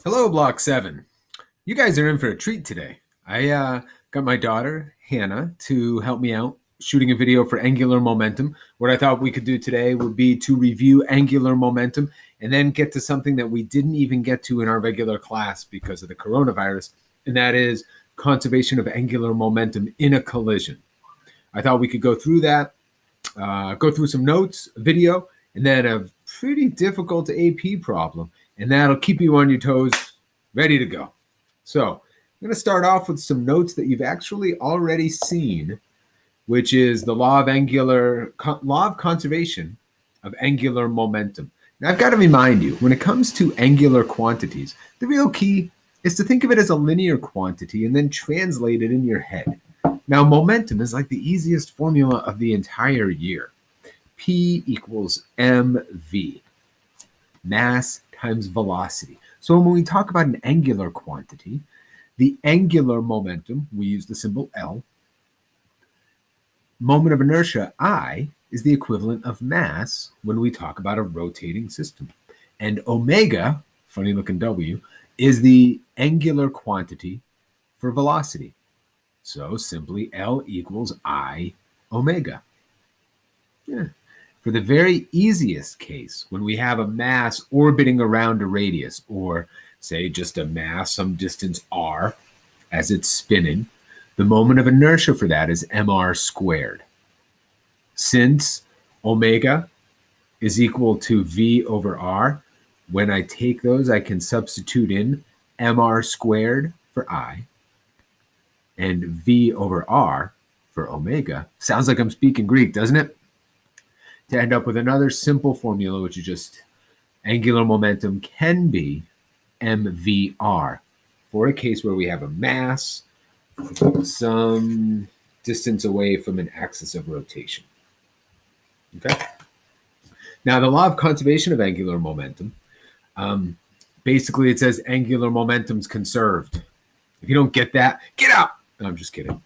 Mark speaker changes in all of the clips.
Speaker 1: Hello, Block 7. You guys are in for a treat today. I got my daughter, Hannah, to help me out shooting a video for angular momentum. What I thought we could do today would be to review angular momentum and then get to something that we didn't even get to in our regular class because of the coronavirus, and that is conservation of angular momentum in a collision. I thought we could go through that, go through some notes, a video, and then a pretty difficult AP problem, and that'll keep you on your toes, ready to go. So I'm going to start off with some notes that you've actually already seen, which is the law of conservation of angular momentum. Now, I've got to remind you, when it comes to angular quantities, the real key is to think of it as a linear quantity and then translate it in your head. Now, momentum is like the easiest formula of the entire year. P equals mv, mass times velocity. So when we talk about an angular quantity, the angular momentum, we use the symbol L. Moment of inertia, I, is the equivalent of mass when we talk about a rotating system. And omega, funny looking W, is the angular quantity for velocity. So simply L equals I omega. Yeah. For the very easiest case, when we have a mass orbiting around a radius, or say just a mass some distance r as it's spinning, the moment of inertia for that is mr squared. Since omega is equal to v over r, when I take those, I can substitute in mr squared for I and v over r for omega. Sounds like I'm speaking Greek, doesn't it? To end up with another simple formula, which is just angular momentum can be mvr for a case where we have a mass some distance away from an axis of rotation. Okay. Now, the law of conservation of angular momentum, basically it says angular momentum's conserved. If you don't get that, get out. No, I'm just kidding.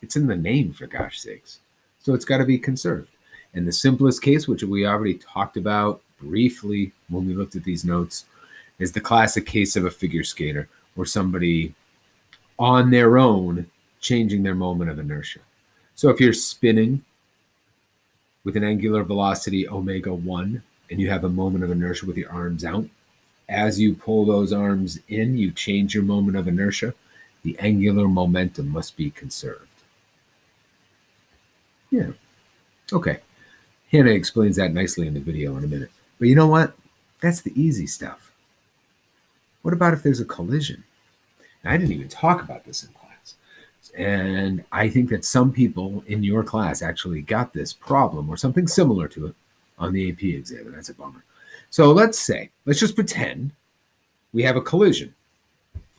Speaker 1: It's in the name, for gosh sakes. So it's got to be conserved. And the simplest case, which we already talked about briefly when we looked at these notes, is the classic case of a figure skater or somebody on their own changing their moment of inertia. So if you're spinning with an angular velocity omega 1 and you have a moment of inertia with your arms out, as you pull those arms in, you change your moment of inertia. The angular momentum must be conserved. Yeah. Okay. Hannah explains that nicely in the video in a minute. But you know what? That's the easy stuff. What about if there's a collision? I didn't even talk about this in class. And I think that some people in your class actually got this problem or something similar to it on the AP exam, and that's a bummer. So let's just pretend we have a collision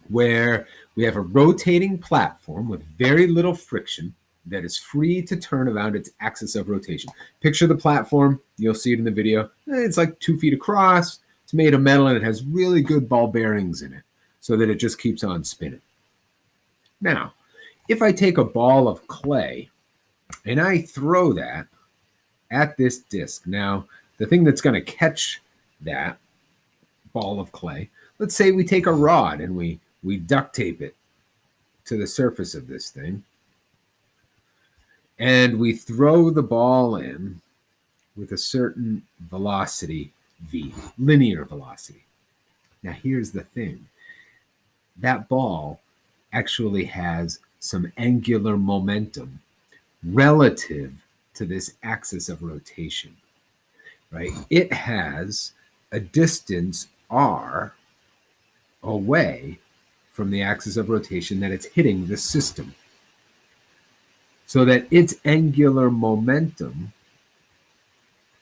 Speaker 1: where we have a rotating platform with very little friction that is free to turn around its axis of rotation. Picture the platform. You'll see it in the video. It's like 2 feet across. It's made of metal, and it has really good ball bearings in it so that it just keeps on spinning. Now, if I take a ball of clay and I throw that at this disc, now, the thing that's going to catch that ball of clay, let's say we take a rod and we duct tape it to the surface of this thing, and we throw the ball in with a certain velocity, v, linear velocity. Now, here's the thing. That ball actually has some angular momentum relative to this axis of rotation, right? It has a distance r away from the axis of rotation that it's hitting the system, so that its angular momentum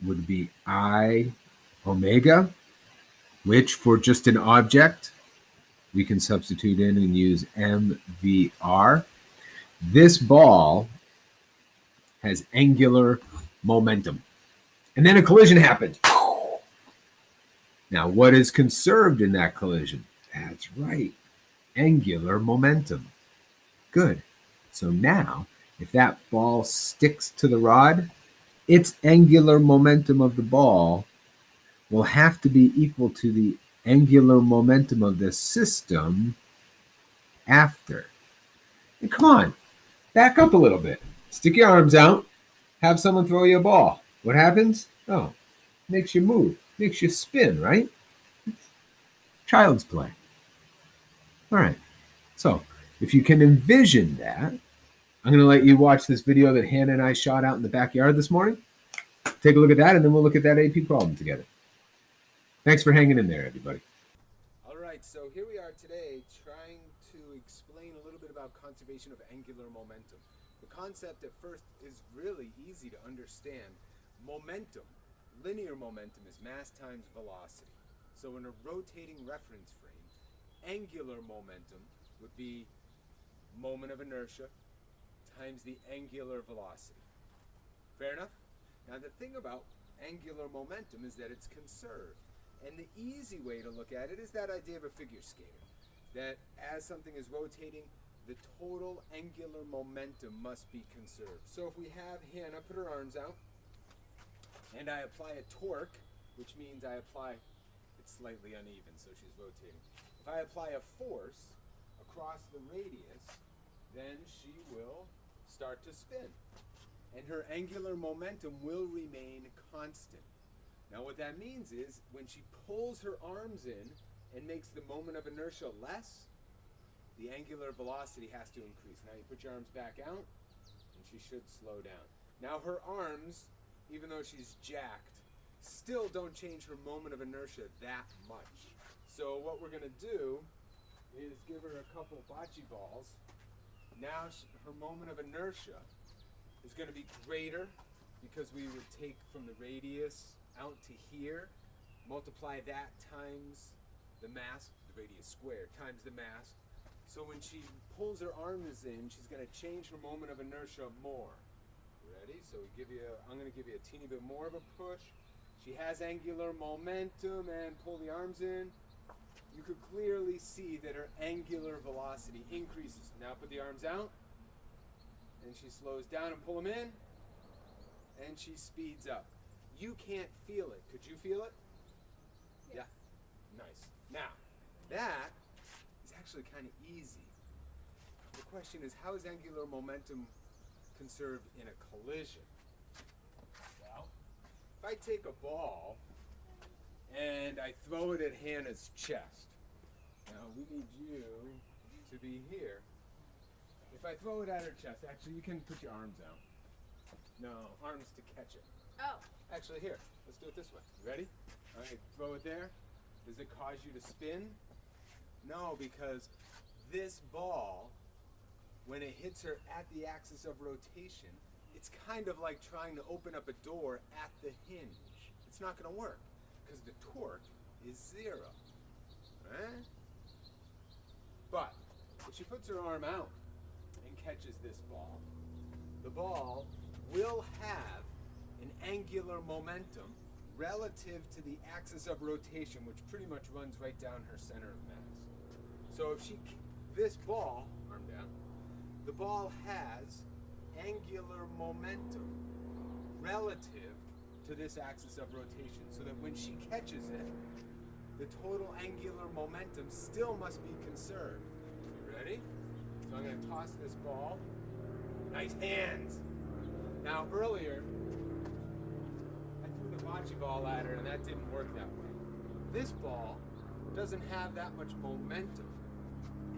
Speaker 1: would be I omega, which for just an object, we can substitute in and use mvr. This ball has angular momentum. And then a collision happens. Now, what is conserved in that collision? That's right, angular momentum. Good. So now, if that ball sticks to the rod, its angular momentum of the ball will have to be equal to the angular momentum of the system after. And come on, back up a little bit. Stick your arms out. Have someone throw you a ball. What happens? Oh, makes you move. Makes you spin, right? Child's play. All right. So if you can envision that, I'm going to let you watch this video that Hannah and I shot out in the backyard this morning. Take a look at that, and then we'll look at that AP problem together. Thanks for hanging in there, everybody. All right, so here we are today trying to explain a little bit about conservation of angular momentum. The concept at first is really easy to understand. Momentum, linear momentum, is mass times velocity. So in a rotating reference frame, angular momentum would be moment of inertia times the angular velocity. Fair enough? Now the thing about angular momentum is that it's conserved. And the easy way to look at it is that idea of a figure skater. That as something is rotating, the total angular momentum must be conserved. So if we have Hannah put her arms out, and I apply a torque, which means I apply, it's slightly uneven, so she's rotating. If I apply a force across the radius, then she will start to spin. And her angular momentum will remain constant. Now what that means is when she pulls her arms in and makes the moment of inertia less, the angular velocity has to increase. Now you put your arms back out and she should slow down. Now her arms, even though she's jacked, still don't change her moment of inertia that much. So what we're going to do is give her a couple bocce balls. Now her moment of inertia is going to be greater because we would take from the radius out to here, multiply that times the mass, the radius squared, times the mass. So when she pulls her arms in, she's going to change her moment of inertia more. Ready? So I'm going to give you a teeny bit more of a push. She has angular momentum, and pull the arms in. You could clearly see that her angular velocity increases. Now put the arms out, and she slows down and pull them in, and she speeds up. You can't feel it. Could you feel it? Yes. Yeah. Nice. Now, that is actually kind of easy. The question is, how is angular momentum conserved in a collision? Well, if I take a ball and I throw it at Hannah's chest. Now, we need you to be here. If I throw it at her chest, actually, you can put your arms out. No, arms to catch it.
Speaker 2: Oh.
Speaker 1: Actually, here, let's do it this way. You ready? All right, throw it there. Does it cause you to spin? No, because this ball, when it hits her at the axis of rotation, it's kind of like trying to open up a door at the hinge. It's not going to work because the torque is 0. Right? But if she puts her arm out and catches this ball, the ball will have an angular momentum relative to the axis of rotation, which pretty much runs right down her center of mass. So if this ball, arm down, the ball has angular momentum relative to this axis of rotation, so that when she catches it, the total angular momentum still must be conserved. You ready? So I'm going to toss this ball. Nice hands. Now earlier, I threw the bocce ball at her and that didn't work that way. This ball doesn't have that much momentum,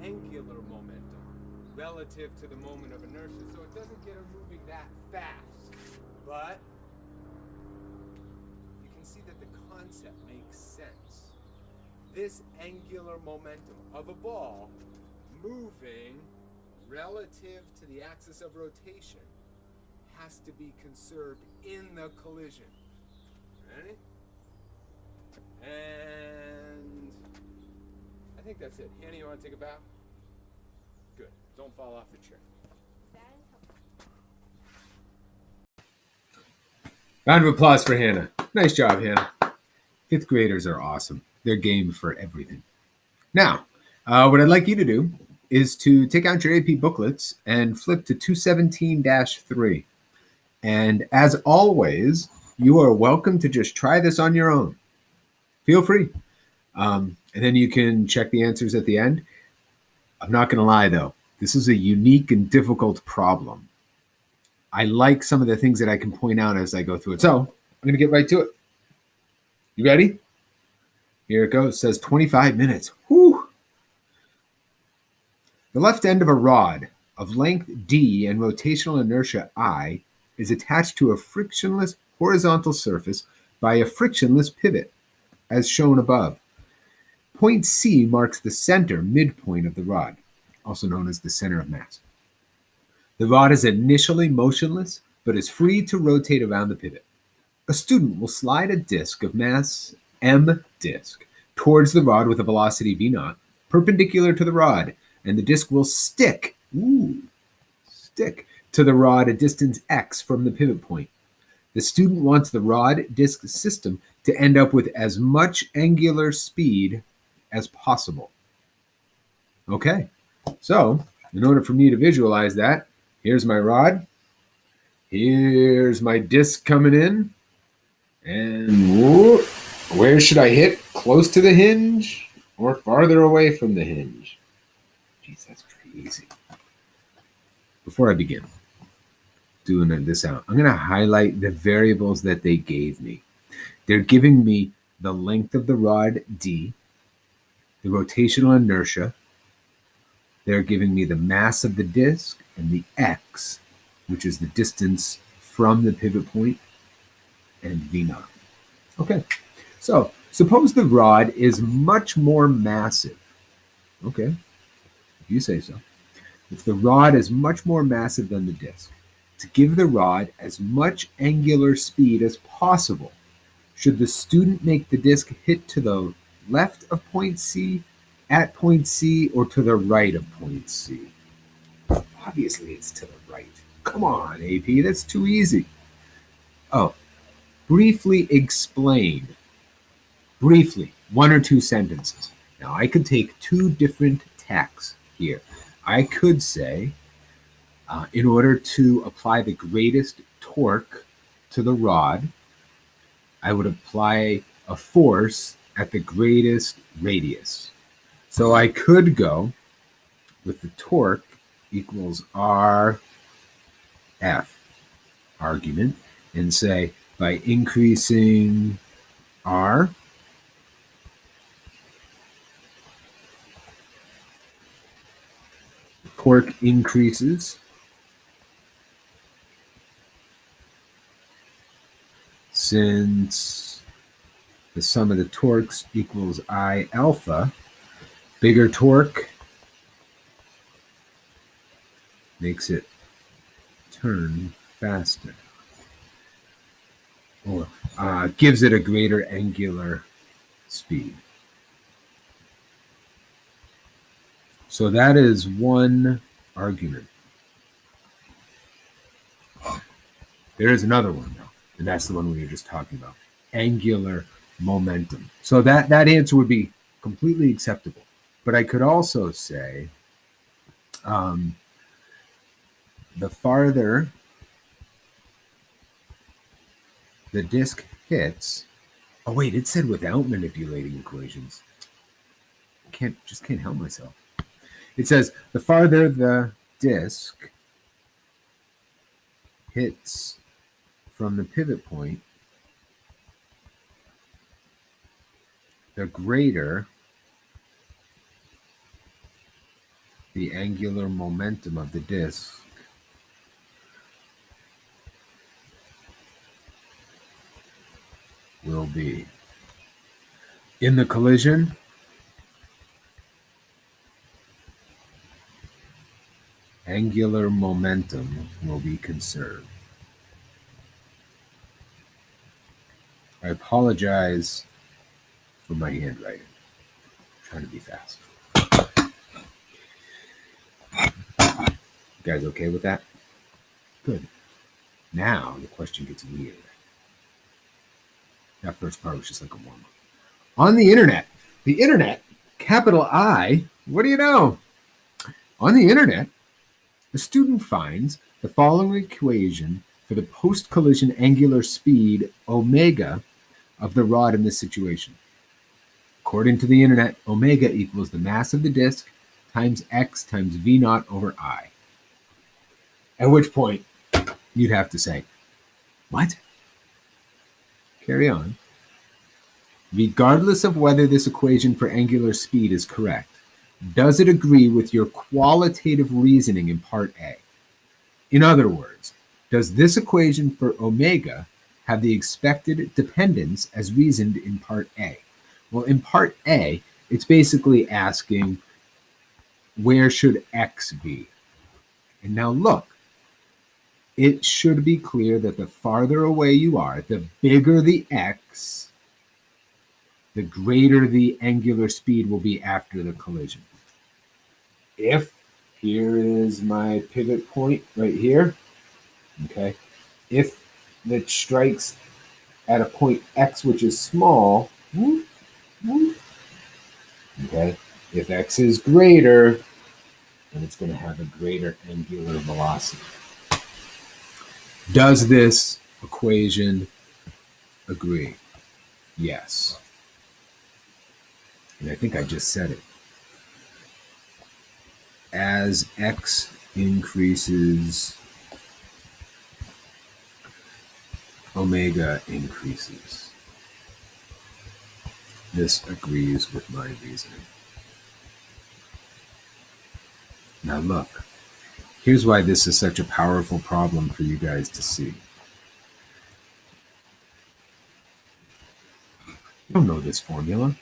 Speaker 1: angular momentum, relative to the moment of inertia, so it doesn't get her moving that fast. But you can see that the concept makes sense. This angular momentum of a ball moving relative to the axis of rotation has to be conserved in the collision. Ready? And I think that's it. Hannah, you want to take a bow? Good. Don't fall off the chair. Round of applause for Hannah. Nice job, Hannah. 5th graders are awesome. They're game for everything. Now, what I'd like you to do is to take out your AP booklets and flip to 217-3. And as always, you are welcome to just try this on your own. Feel free. And then you can check the answers at the end. I'm not going to lie, though. This is a unique and difficult problem. I like some of the things that I can point out as I go through it. So I'm going to get right to it. You ready? Here it goes. It says 25 minutes. Whew. The left end of a rod of length d and rotational inertia I is attached to a frictionless horizontal surface by a frictionless pivot, as shown above. Point C marks the center midpoint of the rod, also known as the center of mass. The rod is initially motionless, but is free to rotate around the pivot. A student will slide a disk of mass m disk towards the rod with a velocity v0 perpendicular to the rod, and the disk will stick to the rod a distance x from the pivot point. The student wants the rod disk system to end up with as much angular speed as possible. Okay, so in order for me to visualize that, here's my rod, here's my disc coming in, and where should I hit? Close to the hinge or farther away from the hinge? Jeez, that's pretty easy. Before I begin doing this out, I'm going to highlight the variables that they gave me. They're giving me the length of the rod, d, the rotational inertia. They're giving me the mass of the disk and the x, which is the distance from the pivot point, and v0. Okay, so suppose the rod is much more massive. Okay, if you say so. If the rod is much more massive than the disk, to give the rod as much angular speed as possible, should the student make the disk hit to the left of point C, at point C, or to the right of point C? Obviously, it's to the right. Come on, AP, that's too easy. Oh, briefly explain. Briefly, 1 or 2 sentences. Now, I could take 2 different tacks here. I could say, in order to apply the greatest torque to the rod, I would apply a force at the greatest radius. So I could go with the torque equals RF argument and say by increasing R, the torque increases. Since the sum of the torques equals I alpha, bigger torque makes it turn faster, or gives it a greater angular speed. So that is one argument. There is another one, though, and that's the one we were just talking about, angular momentum. So that answer would be completely acceptable. But I could also say the farther the disk hits, oh wait, it said without manipulating equations. Just can't help myself. It says the farther the disk hits from the pivot point, the greater the angular momentum of the disk will be. In the collision, angular momentum will be conserved. I apologize for my handwriting. I'm trying to be fast. You guys okay with that? Good. Now the question gets weird. That first part was just like a warm-up. On the internet, capital I, what do you know? On the internet, the student finds the following equation for the post-collision angular speed omega of the rod in this situation. According to the internet, omega equals the mass of the disk times x times v naught over I. At which point, you'd have to say, what? Carry on. Regardless of whether this equation for angular speed is correct, does it agree with your qualitative reasoning in part A? In other words, does this equation for omega have the expected dependence as reasoned in part A? Well, in part A, it's basically asking, where should x be? And now look, it should be clear that the farther away you are, the bigger the x, the greater the angular speed will be after the collision. If here is my pivot point right here, okay, if it strikes at a point x which is small, okay, if x is greater, then it's going to have a greater angular velocity. Does this equation agree? Yes. And I think I just said it. As x increases, omega increases. This agrees with my reasoning. Now look, here's why this is such a powerful problem for you guys to see. You don't know this formula,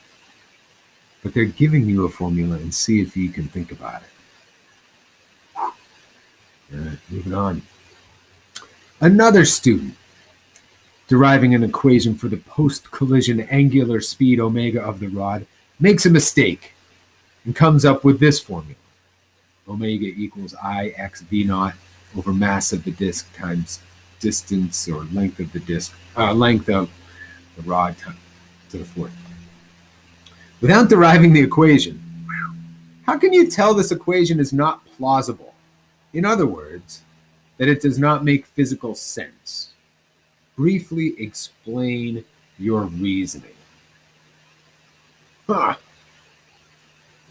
Speaker 1: but they're giving you a formula and see if you can think about it. All right, moving on. Another student deriving an equation for the post-collision angular speed omega of the rod makes a mistake and comes up with this formula. Omega equals I x v naught over mass of the disk times distance or length of the disk, length of the rod to the fourth. Without deriving the equation, how can you tell this equation is not plausible? In other words, that it does not make physical sense. Briefly explain your reasoning.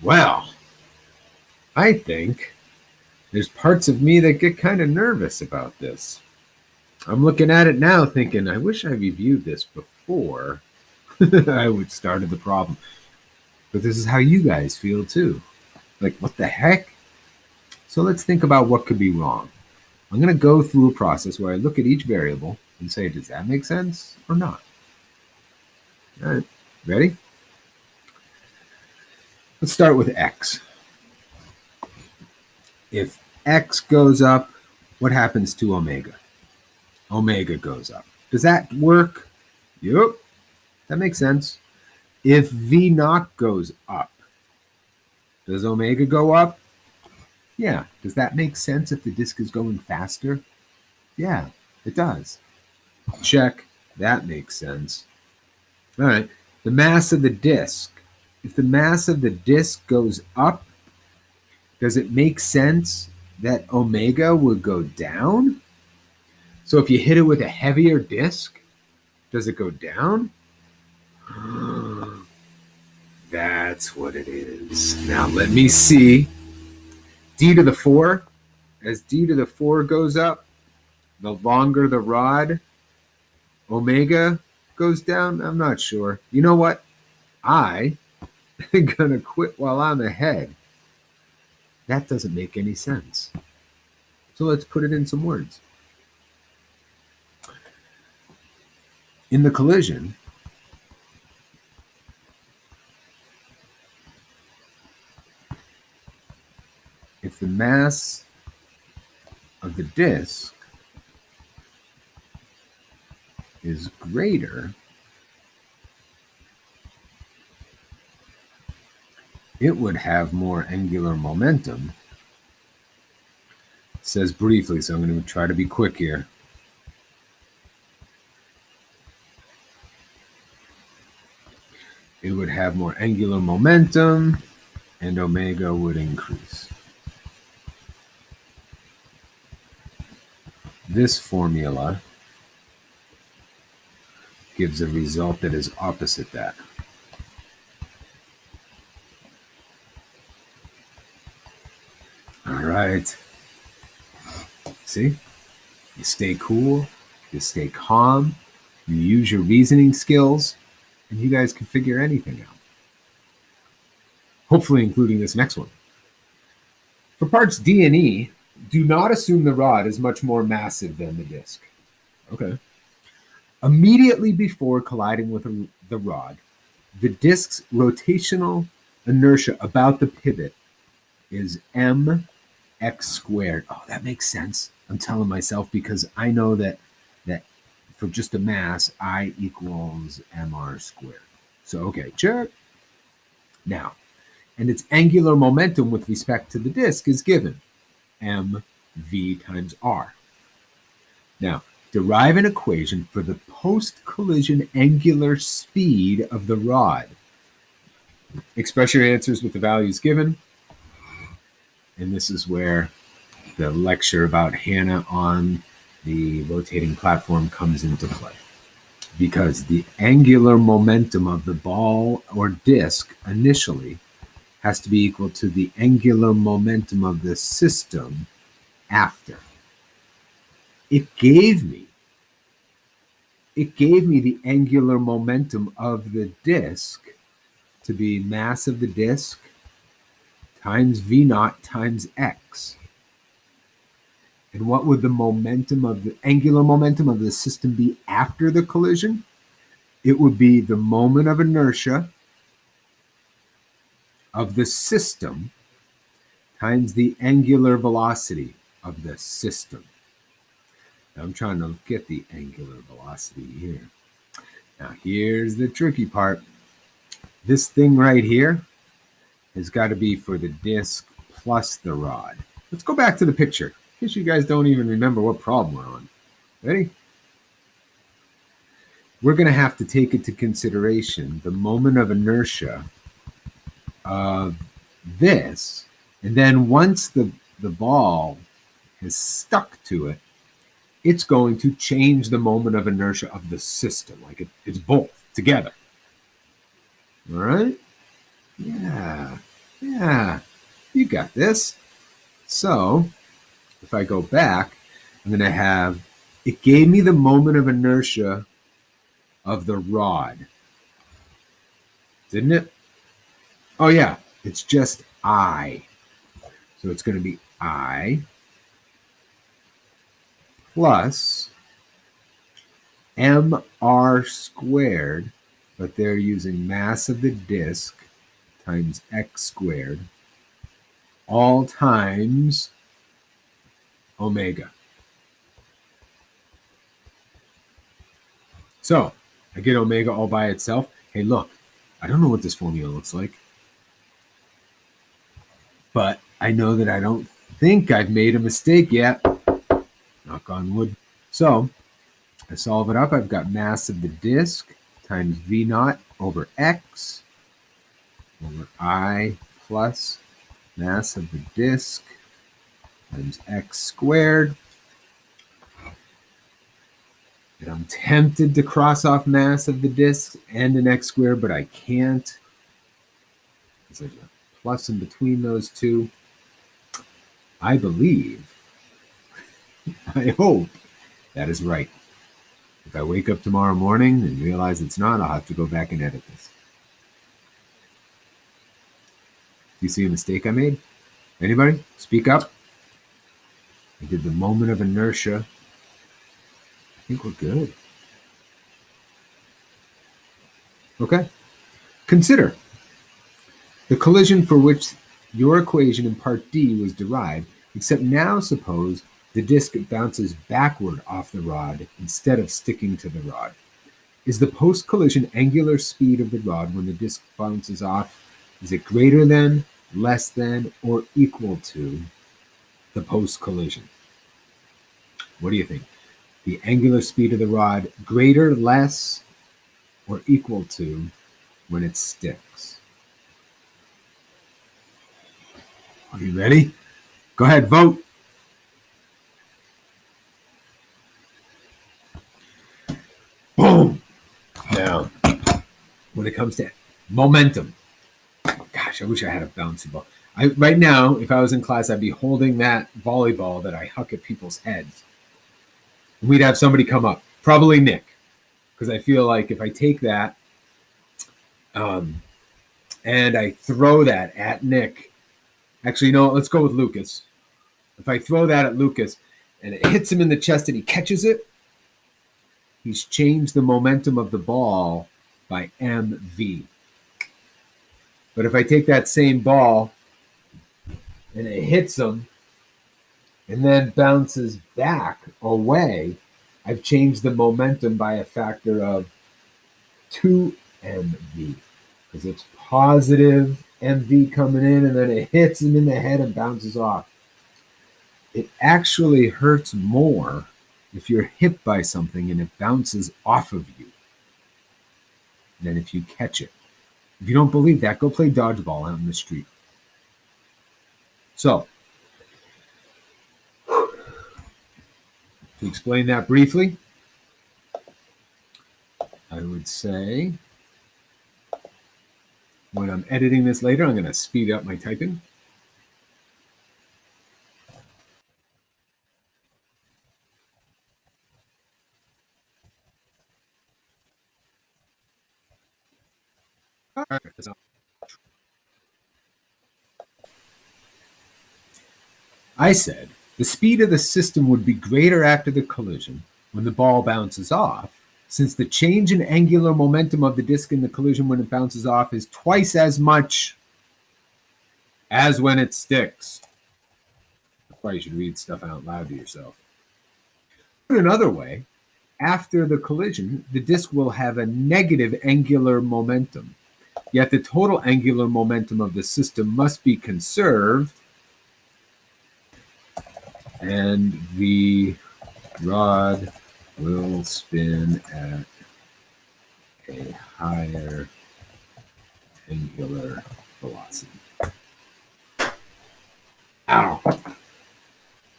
Speaker 1: Well, I think there's parts of me that get kind of nervous about this. I'm looking at it now thinking, I wish I reviewed this before I would start the problem. But this is how you guys feel too. Like, what the heck? So let's think about what could be wrong. I'm going to go through a process where I look at each variable and say, does that make sense or not? All right, ready? Let's start with x. If x goes up, what happens to omega? Omega goes up. Does that work? Yep, that makes sense. If v naught goes up, does omega go up? Yeah. Does that make sense if the disk is going faster? Yeah, it does. Check. That makes sense. All right. The mass of the disk. If the mass of the disk goes up, does it make sense that omega would go down? So if you hit it with a heavier disk, does it go down? That's what it is. Now let me see. D to the 4, as d to the 4 goes up, the longer the rod, omega goes down. I'm not sure. You know what? I'm going to quit while I'm ahead. That doesn't make any sense. So let's put it in some words. In the collision, if the mass of the disk is greater, it would have more angular momentum. It says briefly, so I'm going to try to be quick here. It would have more angular momentum, and omega would increase. This formula gives a result that is opposite that. right. See? You stay cool, you stay calm, you use your reasoning skills, and you guys can figure anything out. Hopefully including this next one. For parts D and E, do not assume the rod is much more massive than the disc. Okay. Immediately before colliding with the rod, the disc's rotational inertia about the pivot is mx squared. Oh, that makes sense. I'm telling myself because I know that for just a mass, I equals mr squared. So, okay, check. Now, and its angular momentum with respect to the disk is given, mv times r. Now, derive an equation for the post-collision angular speed of the rod. Express your answers with the values given. And this is where the lecture about Hannah on the rotating platform comes into play. Because the angular momentum of the ball or disc initially has to be equal to the angular momentum of the system after. It gave me the angular momentum of the disc to be mass of the disc times V naught times x. And what would the momentum of the angular momentum of the system be after the collision? It would be the moment of inertia of the system times the angular velocity of the system. Now I'm trying to get the angular velocity here. Now here's the tricky part. This thing right here has got to be for the disc plus the rod. Let's go back to the picture, in case you guys don't even remember what problem we're on. Ready? We're going to have to take into consideration the moment of inertia of this, and then once the ball has stuck to it, it's going to change the moment of inertia of the system. Like it's both together. All right? Yeah. You got this. So if I go back, I'm going to have, it gave me the moment of inertia of the rod. Didn't it? Oh, yeah. It's just I. So it's going to be I plus mr squared, but they're using mass of the disk times x squared, all times omega. So I get omega all by itself. Hey, look, I don't know what this formula looks like, but I know that I don't think I've made a mistake yet. Knock on wood. So I solve it up. I've got mass of the disk times V naught over X over I plus mass of the disk times X squared. And I'm tempted to cross off mass of the disk and an X squared, but I can't. There's a plus in between those two. I believe, I hope that is right. If I wake up tomorrow morning and realize it's not, I'll have to go back and edit this. Do you see a mistake I made? Anybody? Speak up. I did the moment of inertia. I think we're good. Okay. Consider the collision for which your equation in part D was derived, except now suppose the disc bounces backward off the rod instead of sticking to the rod. Is the post-collision angular speed of the rod when the disc bounces off, is it greater than, less than, or equal to the post-collision? What do you think? The angular speed of the rod greater, less, or equal to when it sticks? Are you ready? Go ahead, vote. Boom. Now, when it comes to momentum, gosh, I wish I had a bouncy ball. Right now, if I was in class, I'd be holding that volleyball that I huck at people's heads. And we'd have somebody come up, probably Nick, because I feel like if I take that um, and I throw that at Nick, actually, no, let's go with Lucas. If I throw that at Lucas and it hits him in the chest and he catches it, he's changed the momentum of the ball by MV. But if I take that same ball and it hits him and then bounces back away, I've changed the momentum by a factor of 2 MV, because it's positive MV coming in and then it hits him in the head and bounces off. It actually hurts more if you're hit by something and it bounces off of you than if you catch it. If you don't believe that, go play dodgeball out in the street. So, to explain that briefly, I would say when I'm editing this later, I'm going to speed up my typing. I said the speed of the system would be greater after the collision when the ball bounces off, since the change in angular momentum of the disk in the collision when it bounces off is twice as much as when it sticks. That's why you should read stuff out loud to yourself. Put another way, after the collision, the disk will have a negative angular momentum, yet the total angular momentum of the system must be conserved, and the rod will spin at a higher angular velocity. Ow!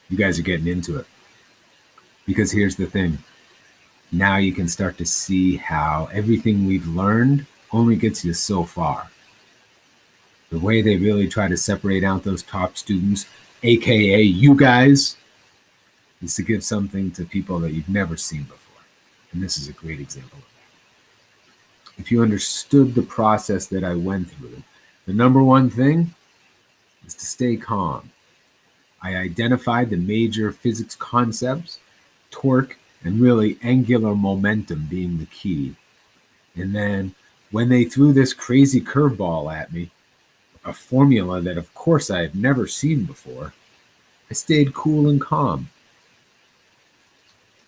Speaker 1: You guys are getting into it. Because here's the thing. Now you can start to see how everything we've learned only gets you so far. The way they really try to separate out those top students, aka you guys, is to give something to people that you've never seen before. And this is a great example of that. If you understood the process that I went through, the number one thing is to stay calm. I identified the major physics concepts, torque, and really angular momentum being the key. And then when they threw this crazy curveball at me, a formula that of course I have never seen before, I stayed cool and calm.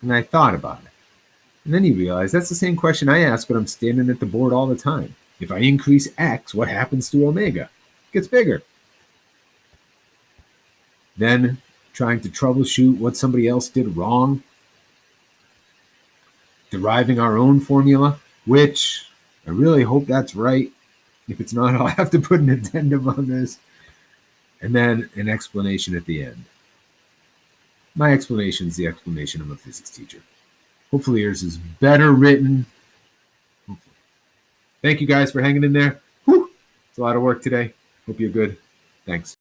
Speaker 1: And I thought about it. And then you realize that's the same question I ask when I'm standing at the board all the time. If I increase X, what happens to omega? It gets bigger. Then trying to troubleshoot what somebody else did wrong, deriving our own formula, which I really hope that's right. If it's not, I'll have to put an addendum on this. And then an explanation at the end. My explanation is the explanation of a physics teacher. Hopefully yours is better written. Hopefully. Thank you guys for hanging in there. Whew. It's a lot of work today. Hope you're good. Thanks.